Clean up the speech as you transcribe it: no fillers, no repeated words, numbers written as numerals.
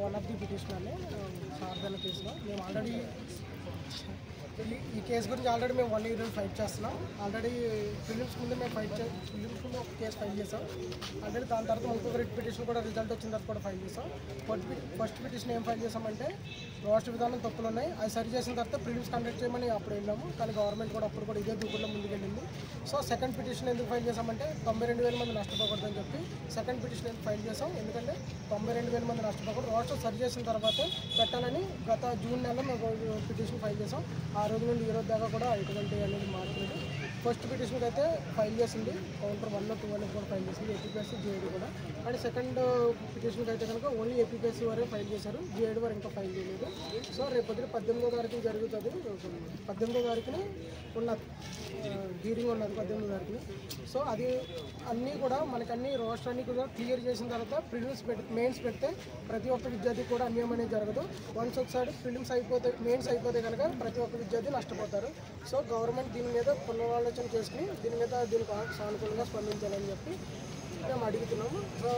One of the పిటిషనర్ని సార్దన్న కేసులో. మేము already ఈ కేసు గురించి మేము 1 year ఫైట్ చేస్తున్నాం. ఆల్రెడీ ఫిలిమ్స్ ముందు మేము ఫిలిమ్స్ ముందు ఒక కేసు ఫైల్ చేసాం. ఆల్రెడీ దాని తర్వాత ఇంకొక రిట్ పిటిషన్ కూడా రిజల్ట్ వచ్చిన తర్వాత కూడా ఫైల్ చేసాం. ఫస్ట్ పిటిషన్ ఏం ఫైల్ చేసామంటే రాష్ట్ర విధానం తప్పులు ఉన్నాయి, అది సరి చేసిన తర్వాత ఫిలిమ్స్ కండక్ట్ చేయమని అప్పుడు వెళ్ళాము. కానీ గవర్నమెంట్ కూడా అప్పుడు కూడా ఇదే దూకుల్లో ముందుకెళ్ళింది. సో సెకండ్ పిటిషన్ ఎందుకు ఫైల్ చేసామంటే 92,000 మంది నష్టపోకూడదని చెప్పి సెకండ్ పిటిషన్ ఎందుకు ఫైల్ చేసాం. ఎందుకంటే 92,000 మంది నష్టపోకూడదు, రాష్ట్రం సరి చేసిన తర్వాత పెట్టాలని గత జూన్ నెలలో మేము పిటిషన్ ఫైల్ చేసాం. ఆ రోజు నుండి ఈ రోజు దాకా కూడా ఎటువంటి అనేది మారలేదు. ఫస్ట్ పిటిషన్కి అయితే ఫైల్ చేసింది కౌంటర్ 1 2 అని కూడా ఫైల్ చేసింది ఏపీపీఎస్ జేఏడీ కూడా. అండ్ సెకండ్ పిటిషన్కి అయితే కనుక ఓన్లీ ఏపీపీఎస్ వరే ఫైల్ చేశారు, జేఏడీ వారు ఇంకా ఫైల్ చేయలేదు. సో రేపు పొద్దున 18వ తారీఖున జరుగుతుంది. 18వ తారీఖుని ఉన్నది హీరింగ్ ఉన్నది 18వ తారీఖుని. సో అది అన్నీ కూడా మనకన్నీ రాష్ట్రాన్ని కూడా క్లియర్ చేసిన తర్వాత ప్రిలిమ్స్ మెయిన్స్ పెడితే ప్రతి ఒక్క విద్యార్థి కూడా అన్యాయం అనేది జరగదు. వన్స్ ఒకసారి ప్రిలిమ్స్ అయిపోతే మెయిన్స్ అయిపోతే కనుక ప్రతి ఒక్క విద్యార్థి నష్టపోతారు. సో గవర్నమెంట్ దీని మీద పునరాలోచన చేసుకుని దీనికి సానుకూలంగా స్పందించాలని చెప్పి మేము అడుగుతున్నాము. సో